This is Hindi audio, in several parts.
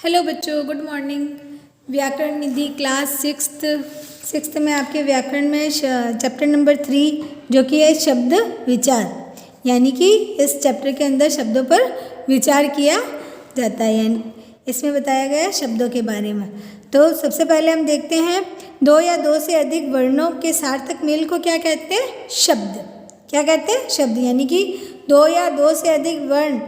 हेलो बच्चों, गुड मॉर्निंग। व्याकरण निधि क्लास सिक्स्थ में आपके व्याकरण में चैप्टर नंबर 3 जो कि है शब्द विचार, यानी कि इस चैप्टर के अंदर शब्दों पर विचार किया जाता है। यानी इसमें बताया गया है शब्दों के बारे में। तो सबसे पहले हम देखते हैं दो या दो से अधिक वर्णों के सार्थक मेल को क्या कहते हैं? शब्द। क्या कहते हैं? शब्द। यानी कि दो या दो से अधिक वर्ण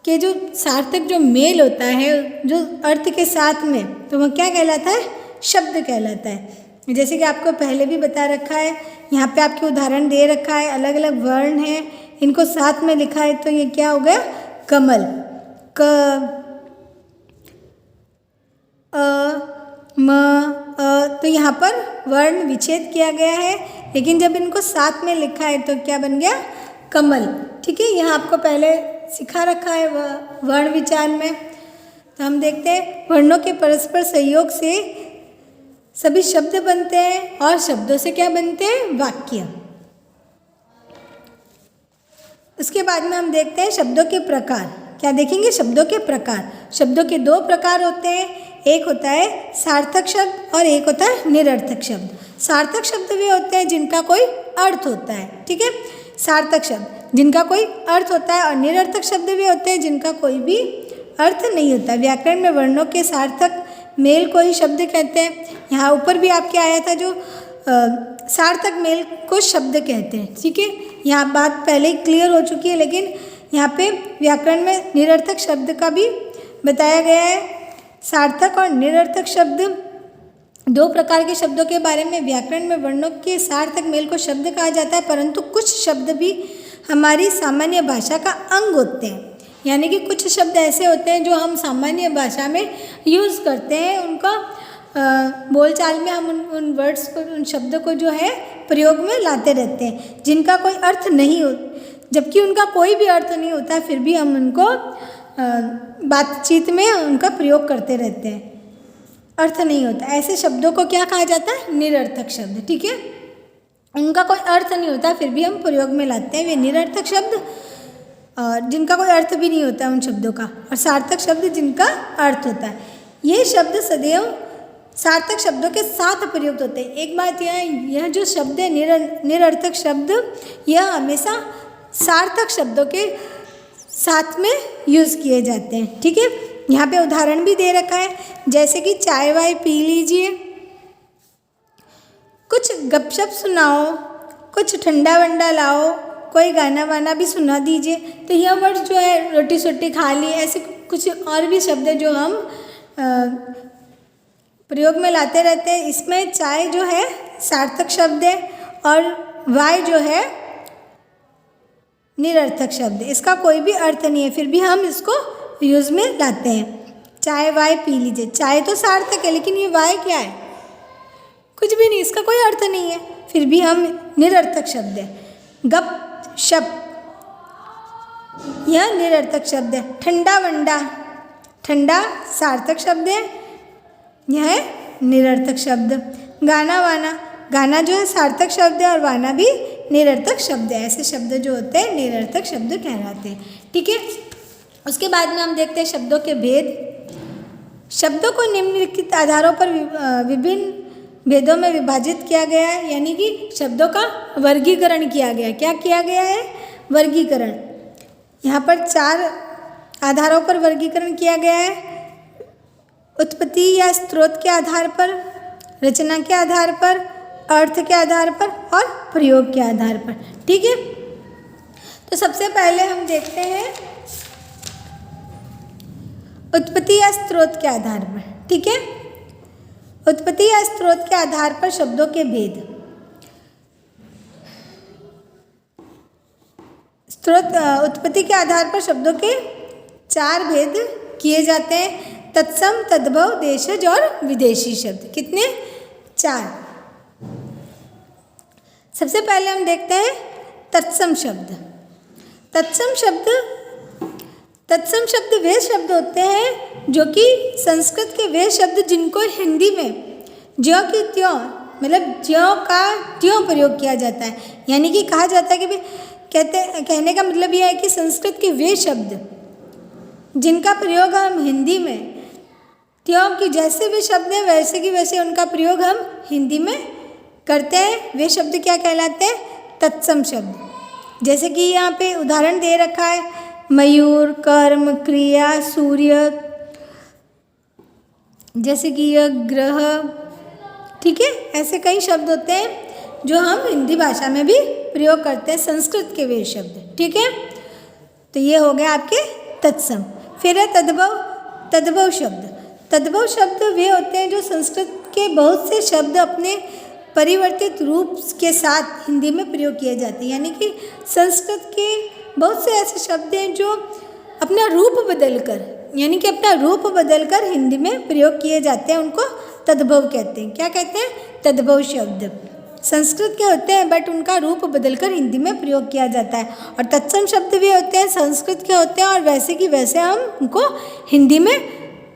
के जो सार्थक जो मेल होता है जो अर्थ के साथ में, तो वह क्या कहलाता है? शब्द कहलाता है। जैसे कि आपको पहले भी बता रखा है, यहाँ पे आपके उदाहरण दे रखा है, अलग अलग वर्ण हैं, इनको साथ में लिखा है, तो ये क्या हो गया? कमल। क म तो यहाँ पर वर्ण विच्छेद किया गया है, लेकिन जब इनको साथ में लिखा है तो क्या बन गया? कमल। ठीक है, यहाँ आपको पहले सिखा रखा है वर्ण विचार में। तो हम देखते हैं वर्णों के परस्पर सहयोग से सभी शब्द बनते हैं और शब्दों से क्या बनते हैं? वाक्य। उसके बाद में हम देखते हैं शब्दों के प्रकार। क्या देखेंगे? शब्दों के प्रकार। शब्दों के दो प्रकार होते हैं, एक होता है सार्थक शब्द और एक होता है निरर्थक शब्द। सार्थक शब्द वे होते हैं जिनका कोई अर्थ होता है। ठीक है, सार्थक शब्द जिनका कोई अर्थ होता है, और निरर्थक शब्द भी होते हैं जिनका कोई भी अर्थ नहीं होता। व्याकरण में वर्णों के सार्थक मेल को ही शब्द कहते हैं। यहाँ ऊपर भी आपके आया था जो सार्थक मेल को शब्द कहते हैं। ठीक है, यहाँ बात पहले ही क्लियर हो चुकी है, लेकिन यहाँ पे व्याकरण में निरर्थक शब्द का भी बताया गया है। सार्थक और निरर्थक शब्द दो प्रकार के शब्दों के बारे में व्याकरण में वर्णों के सार्थक मेल को शब्द कहा जाता है, परंतु कुछ शब्द भी हमारी सामान्य भाषा का अंग होते हैं। यानी कि कुछ शब्द ऐसे होते हैं जो हम सामान्य भाषा में यूज़ करते हैं, उनका बोलचाल में हम उन वर्ड्स को, उन शब्दों को जो है प्रयोग में लाते रहते हैं, जिनका कोई अर्थ नहीं हो, जबकि उनका कोई भी अर्थ नहीं होता, फिर भी हम उनको बातचीत में उनका प्रयोग करते रहते हैं। अर्थ नहीं होता, ऐसे शब्दों को क्या कहा जाता है? निरर्थक शब्द। ठीक है, उनका कोई अर्थ नहीं होता, फिर भी हम प्रयोग में लाते हैं, वे निरर्थक शब्द, और जिनका कोई अर्थ भी नहीं होता उन शब्दों का, और सार्थक शब्द जिनका अर्थ होता है। ये शब्द सदैव सार्थक शब्दों के साथ प्रयुक्त होते हैं। एक बात यह जो शब्द है निरर्थक शब्द, यह हमेशा सार्थक शब्दों के साथ में यूज़ किए जाते हैं। ठीक है, यहाँ पे उदाहरण भी दे रखा है, जैसे कि चाय वाय पी लीजिए, कुछ गपशप सुनाओ, कुछ ठंडा वंडा लाओ, कोई गाना वाना भी सुना दीजिए। तो यह वर्ड जो है रोटी सोटी खा ली, ऐसे कुछ और भी शब्द जो हम प्रयोग में लाते रहते हैं। इसमें चाय जो है सार्थक शब्द है और वाय जो है निरर्थक शब्द है, इसका कोई भी अर्थ नहीं है, फिर भी हम इसको यूज़ में लाते हैं। चाय वाय पी लीजिए, चाय तो सार्थक है, लेकिन ये वाय क्या है? कुछ भी नहीं, इसका कोई अर्थ नहीं है, फिर भी हम निरर्थक शब्द है। गप शप, यह निरर्थक शब्द है। ठंडा वंडा, ठंडा सार्थक शब्द है, यह निरर्थक शब्द। गाना वाना, गाना जो है सार्थक शब्द है और वाना भी निरर्थक शब्द है। ऐसे शब्द जो होते हैं निरर्थक शब्द कहलाते हैं। ठीक है, उसके बाद में हम देखते हैं शब्दों के भेद। शब्दों को निम्नलिखित आधारों पर विभिन्न भेदों में विभाजित किया गया है, यानी कि शब्दों का वर्गीकरण किया गया। क्या किया गया है? वर्गीकरण। यहाँ पर 4 आधारों पर वर्गीकरण किया गया है। उत्पत्ति या स्रोत के आधार पर, रचना के आधार पर, अर्थ के आधार पर और प्रयोग के आधार पर। ठीक है, तो सबसे पहले हम देखते हैं उत्पत्ति या स्रोत के आधार पर। ठीक है, उत्पत्ति या स्रोत के आधार पर शब्दों के भेद। उत्पत्ति के आधार पर शब्दों के 4 भेद किए जाते हैं। तत्सम, तद्भव, देशज और विदेशी शब्द। कितने? 4। सबसे पहले हम देखते हैं तत्सम शब्द। तत्सम शब्द वे शब्द होते हैं जो कि संस्कृत के वे शब्द जिनको हिंदी में ज्यों की त्यों, मतलब ज्यों का त्यों प्रयोग किया जाता है। यानी कि कहा जाता है कि कहने का मतलब यह है कि संस्कृत के वे शब्द जिनका प्रयोग हम हिंदी में त्यों कि जैसे भी शब्द हैं वैसे की वैसे उनका प्रयोग हम हिंदी में करते हैं। वे शब्द क्या कहलाते हैं? तत्सम शब्द। जैसे कि यहाँ पे उदाहरण दे रखा है, मयूर, कर्म, क्रिया, सूर्य, जैसे कि यह ग्रह, ठीक है। ऐसे कई शब्द होते हैं जो हम हिंदी भाषा में भी प्रयोग करते हैं, संस्कृत के वे शब्द, ठीक है। तो ये हो गया आपके तत्सम। फिर है तद्भव। तद्भव शब्द। तद्भव शब्द वे होते हैं जो संस्कृत के बहुत से शब्द अपने परिवर्तित रूप के साथ हिंदी में प्रयोग किए जाते हैं। यानी कि संस्कृत के बहुत से ऐसे शब्द हैं जो अपना रूप बदलकर, यानी कि अपना रूप बदलकर हिंदी में प्रयोग किए जाते हैं, उनको तद्भव कहते हैं। क्या कहते हैं? तद्भव शब्द। संस्कृत के होते हैं बट उनका रूप बदलकर हिंदी में प्रयोग किया जाता है। और तत्सम शब्द भी होते हैं, संस्कृत के होते हैं और वैसे की वैसे हम उनको हिंदी में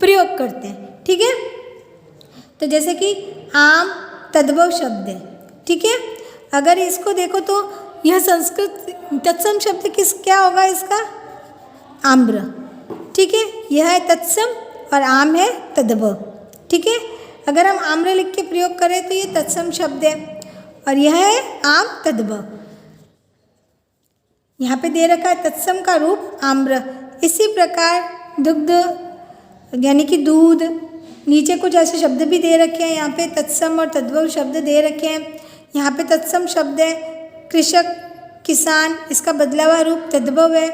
प्रयोग करते हैं, ठीक है। तो जैसे कि आम तद्भव शब्द है, ठीक है। अगर इसको देखो तो यह संस्कृत तत्सम शब्द क्या होगा इसका? आम्र, ठीक है। यह है तत्सम और आम है तद्भव, ठीक है। अगर हम आम्र लिख के प्रयोग करें तो ये तत्सम शब्द है और यह है आम तद्भव। यहाँ पे दे रखा है तत्सम का रूप आम्र। इसी प्रकार दुग्ध यानी कि दूध, नीचे कुछ ऐसे शब्द भी दे रखे हैं। यहाँ पे तत्सम और तद्भव शब्द दे रखे हैं। यहाँ पे तत्सम शब्द है कृषक, किसान, इसका बदला हुआ रूप तद्भव है।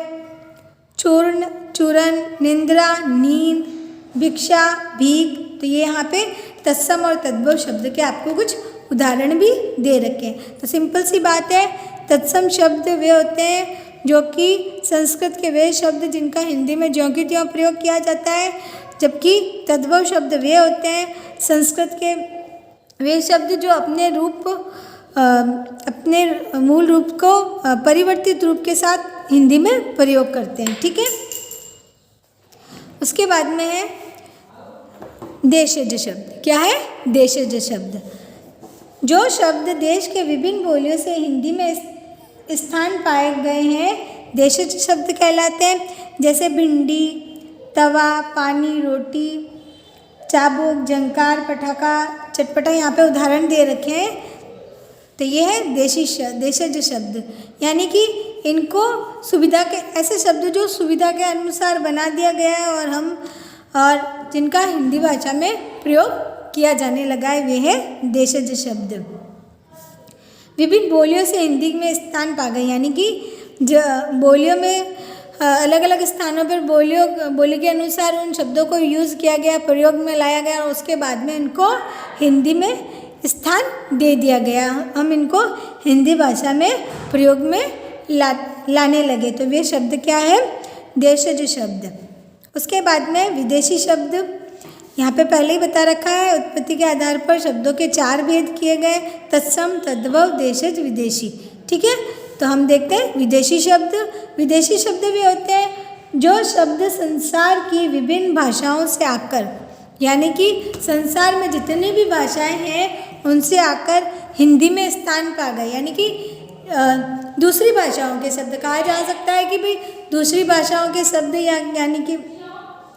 चूर्ण, चूरन, निंद्रा, नींद, भिक्षा, भीख, तो ये यहाँ पे तत्सम और तद्भव शब्द के आपको कुछ उदाहरण भी दे रखे हैं। तो सिंपल सी बात है, तत्सम शब्द वे होते हैं जो कि संस्कृत के वे शब्द जिनका हिंदी में ज्यों की त्यों प्रयोग किया जाता है, जबकि तद्भव शब्द वे होते हैं संस्कृत के वे शब्द जो अपने मूल रूप को परिवर्तित रूप के साथ हिंदी में प्रयोग करते हैं, ठीक है। उसके बाद में है देशज शब्द। क्या है? देशज शब्द। जो शब्द देश के विभिन्न बोलियों से हिंदी में स्थान पाए गए हैं देशज शब्द कहलाते हैं। जैसे भिंडी, तवा, पानी, रोटी, चाबुक, जंकार, पटाखा, चटपटा, यहाँ पे उदाहरण दे रखे हैं। तो ये है देशज शब्द, यानी कि इनको सुविधा के ऐसे शब्द जो सुविधा के अनुसार बना दिया गया है और जिनका हिंदी भाषा में प्रयोग किया जाने लगा है, वे है देशज शब्द। विभिन्न बोलियों से हिंदी में स्थान पा गए, यानी कि बोलियों में अलग अलग स्थानों पर बोली के अनुसार उन शब्दों को यूज़ किया गया, प्रयोग में लाया गया और उसके बाद में इनको हिंदी में स्थान दे दिया गया। हम इनको हिंदी भाषा में प्रयोग में लाने लगे। तो वे शब्द क्या है? देशज शब्द। उसके बाद में विदेशी शब्द। यहाँ पे पहले ही बता रखा है, उत्पत्ति के आधार पर शब्दों के 4 भेद किए गए, तत्सम, तद्भव, देशज, विदेशी, ठीक है। तो हम देखते हैं विदेशी शब्द। विदेशी शब्द भी होते हैं जो शब्द संसार की विभिन्न भाषाओं से आकर, यानी कि संसार में जितनी भी भाषाएं हैं उनसे आकर हिंदी में स्थान पा गए, यानी कि दूसरी भाषाओं के शब्द कहा जा सकता है कि भाई दूसरी भाषाओं के शब्द यानी कि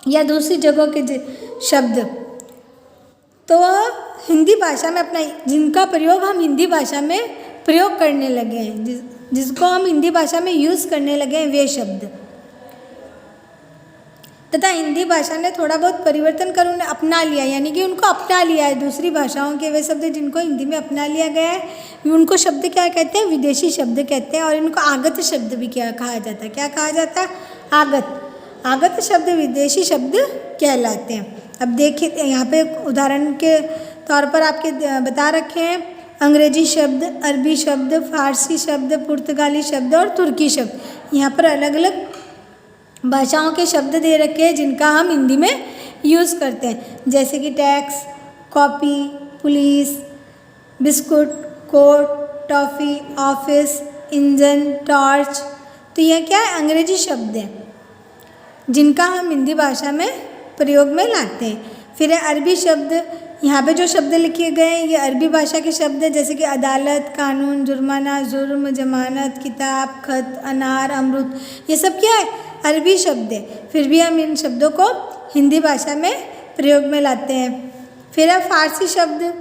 या दूसरी जगहों के शब्द, तो वह हिंदी भाषा में अपना जिनका प्रयोग हम हिंदी भाषा में प्रयोग करने लगे हैं, जिसको हम हिंदी भाषा में यूज़ करने लगे हैं, वे शब्द। तथा हिंदी भाषा ने थोड़ा बहुत परिवर्तन कर उन्हें अपना लिया, यानी कि उनको अपना लिया है दूसरी भाषाओं के वे शब्द जिनको हिंदी में अपना लिया गया है, उनको शब्द क्या कहते हैं? विदेशी शब्द कहते हैं। और इनको आगत शब्द भी क्या कहा जाता है? क्या कहा जाता है? आगत। आगत शब्द विदेशी शब्द कहलाते हैं। अब देखिए यहाँ पे उदाहरण के तौर पर आपके बता रखे हैं अंग्रेजी शब्द, अरबी शब्द, फारसी शब्द, पुर्तगाली शब्द और तुर्की शब्द। यहाँ पर अलग अलग भाषाओं के शब्द दे रखे हैं जिनका हम हिंदी में यूज़ करते हैं, जैसे कि tax, copy, police, biscuit, coat, toffee, office, engine, torch. तो यह क्या है? अंग्रेजी शब्द हैं जिनका हम हिंदी भाषा में प्रयोग में लाते हैं। फिर है अरबी शब्द। यहाँ पे जो शब्द लिखे गए हैं ये अरबी भाषा के शब्द हैं, जैसे कि अदालत, कानून, जुर्माना, जुर्म, जमानत, किताब, खत, अनार, अमरुद। ये सब क्या है? अरबी शब्द है। फिर भी हम इन शब्दों को हिंदी भाषा में प्रयोग में लाते हैं। फिर है फारसी शब्द।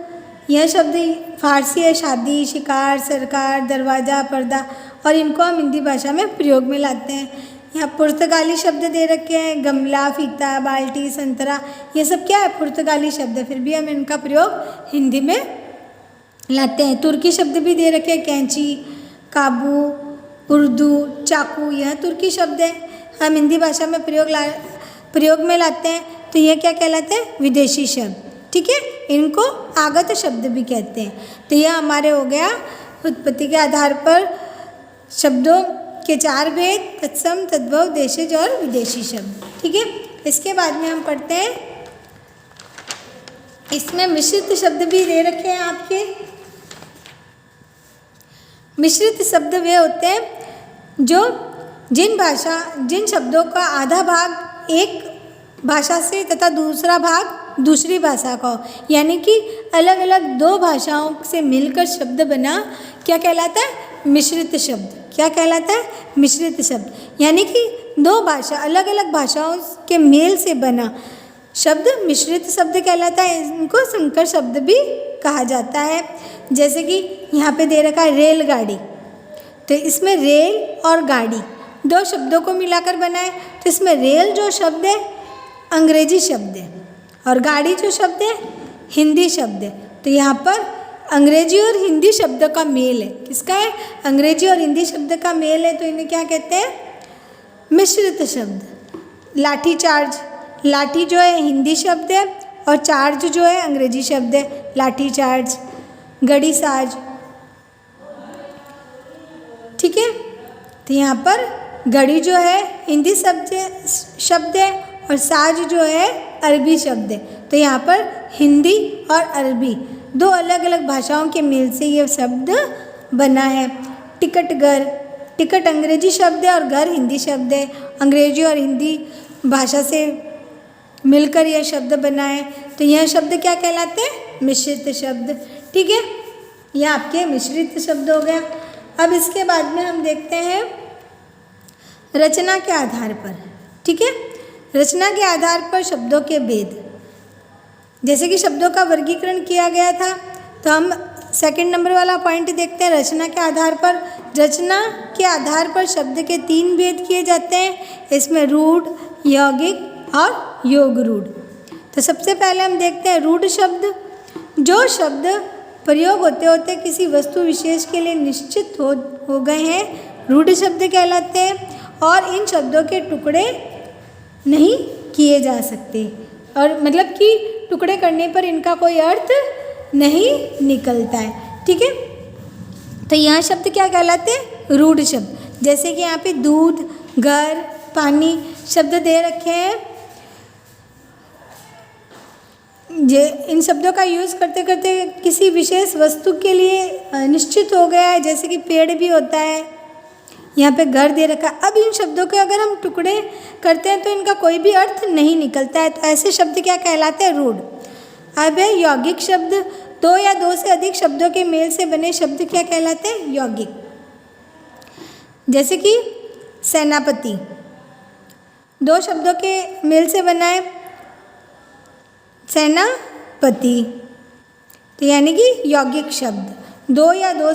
यह शब्द फारसी है, शादी, शिकार, सरकार, दरवाज़ा, पर्दा, और इनको हम हिंदी भाषा में प्रयोग में लाते हैं। यहाँ पुर्तगाली शब्द दे रखे हैं, गमला, फीता, बाल्टी, संतरा, ये सब क्या है, पुर्तगाली शब्द है, फिर भी हम इनका प्रयोग हिंदी में लाते हैं। तुर्की शब्द भी दे रखे हैं, कैंची, काबू, उर्दू, चाकू, यह तुर्की शब्द है, हम हिंदी भाषा में प्रयोग में लाते हैं। तो ये क्या कहलाते हैं, विदेशी शब्द। ठीक है, इनको आगत शब्द भी कहते हैं। तो यह हमारे हो गया उत्पत्ति के आधार पर शब्दों के 4 भेद, तत्सम, तद्भव, देशज और विदेशी शब्द। ठीक है, इसके बाद में हम पढ़ते हैं, इसमें मिश्रित शब्द भी दे रखे हैं आपके। मिश्रित शब्द वे होते हैं जो जिन शब्दों का आधा भाग एक भाषा से तथा दूसरा भाग दूसरी भाषा का हो, यानी कि अलग अलग 2 भाषाओं से मिलकर शब्द बना, क्या कहलाता है, मिश्रित शब्द। क्या कहलाता है, मिश्रित शब्द, यानी कि 2 भाषा, अलग अलग भाषाओं के मेल से बना शब्द मिश्रित शब्द कहलाता है। इनको संकर शब्द भी कहा जाता है। जैसे कि यहाँ पे दे रखा है रेलगाड़ी, तो इसमें रेल और गाड़ी 2 शब्दों को मिलाकर बना है। तो इसमें रेल जो शब्द है अंग्रेजी शब्द है और गाड़ी जो शब्द है हिंदी शब्द है। तो यहाँ पर अंग्रेजी और हिंदी शब्द का मेल है। किसका है, अंग्रेजी और हिंदी शब्द का मेल है, तो इन्हें क्या कहते हैं, मिश्रित शब्द। लाठी चार्ज, लाठी जो है हिंदी शब्द है और चार्ज जो है अंग्रेजी शब्द है, लाठी चार्ज। घड़ी साज, ठीक है, तो यहाँ पर घड़ी जो है हिंदी शब्द है और साज जो है अरबी शब्द है। तो यहाँ पर हिंदी और अरबी 2 अलग अलग भाषाओं के मेल से ये शब्द बना है। टिकट घर, टिकट अंग्रेजी शब्द है और घर हिंदी शब्द है। अंग्रेजी और हिंदी भाषा से मिलकर यह शब्द बना है। तो यह शब्द क्या कहलाते हैं, मिश्रित शब्द। ठीक है, यह आपके मिश्रित शब्द हो गया। अब इसके बाद में हम देखते हैं रचना के आधार पर। ठीक है, रचना के आधार पर शब्दों के भेद। जैसे कि शब्दों का वर्गीकरण किया गया था, तो हम सेकंड नंबर वाला पॉइंट देखते हैं, रचना के आधार पर। रचना के आधार पर शब्द के 3 भेद किए जाते हैं। इसमें रूढ़, यौगिक और योग रूढ़। तो सबसे पहले हम देखते हैं रूढ़ शब्द। जो शब्द प्रयोग होते होते किसी वस्तु विशेष के लिए निश्चित हो गए हैं, रूढ़ शब्द कहलाते हैं। और इन शब्दों के टुकड़े नहीं किए जा सकते, और मतलब कि टुकड़े करने पर इनका कोई अर्थ नहीं निकलता है। ठीक है, तो यहाँ शब्द क्या कहलाते हैं, रूढ़ शब्द। जैसे कि यहाँ पे दूध, घर, पानी शब्द दे रखे हैं। इन शब्दों का यूज़ करते करते किसी विशेष वस्तु के लिए निश्चित हो गया है, जैसे कि पेड़ भी होता है, यहाँ पे घर दे रखा है। अब इन शब्दों के अगर हम टुकड़े करते हैं तो इनका कोई भी अर्थ नहीं निकलता है, तो ऐसे शब्द क्या कहलाते हैं, रूढ़। अब है यौगिक शब्द। 2 या 2 से अधिक शब्दों के मेल से बने शब्द क्या कहलाते हैं, यौगिक। जैसे कि सेनापति 2 शब्दों के मेल से बना है, सेनापति, तो यानी कि यौगिक शब्द। 2 या 2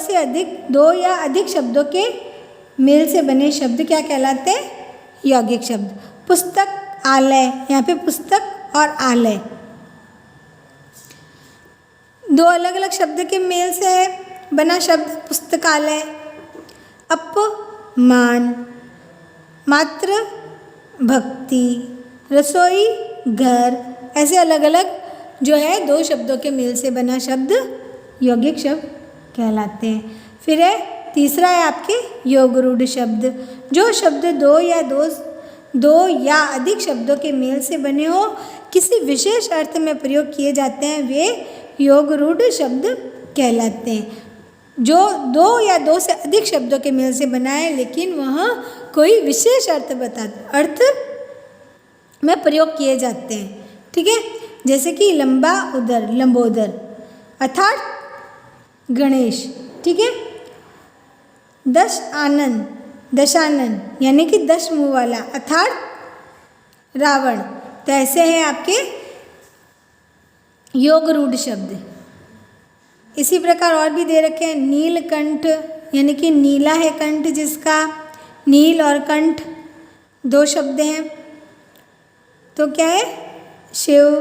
अधिक शब्दों के मेल से बने शब्द क्या कहलाते हैं, यौगिक शब्द। पुस्तक, आलय, यहाँ पे पुस्तक और आलय 2 अलग अलग शब्द के मेल से बना शब्द पुस्तकालय। अपमान, मातृ भक्ति, रसोई घर, ऐसे अलग अलग जो है 2 शब्दों के मेल से बना शब्द यौगिक शब्द कहलाते हैं। फिर है तीसरा है आपके योग रूढ़ शब्द। जो शब्द 2 या अधिक शब्दों के मेल से बने हो, किसी विशेष अर्थ में प्रयोग किए जाते हैं, वे योग रूढ़ शब्द कहलाते हैं। जो 2 या 2 से अधिक शब्दों के मेल से बना है लेकिन वह कोई विशेष अर्थ में प्रयोग किए जाते हैं। ठीक है, जैसे कि लंबा उदर, लंबोदर, अर्थात गणेश। ठीक है, दशानन यानी कि 10 मुँह वाला, अर्थात रावण। तो ऐसे हैं आपके योग रूढ़ शब्द। इसी प्रकार और भी दे रखे हैं, नीलकंठ यानी कि नीला है कंठ जिसका, नील और कंठ दो शब्द हैं, तो क्या है, शिव,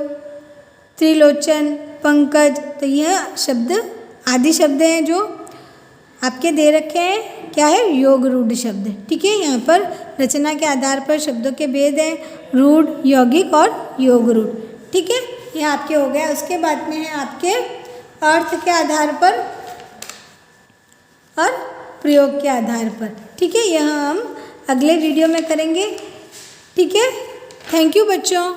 त्रिलोचन, पंकज, तो यह शब्द आदि शब्द हैं जो आपके दे रखे हैं, क्या है, योग रूढ़ शब्द। ठीक है, यहाँ पर रचना के आधार पर शब्दों के भेद हैं, रूढ़, यौगिक और योग रूढ़। ठीक है, यह आपके हो गया। उसके बाद में है आपके अर्थ के आधार पर और प्रयोग के आधार पर। ठीक है, यह हम अगले वीडियो में करेंगे। ठीक है, थैंक यू बच्चों।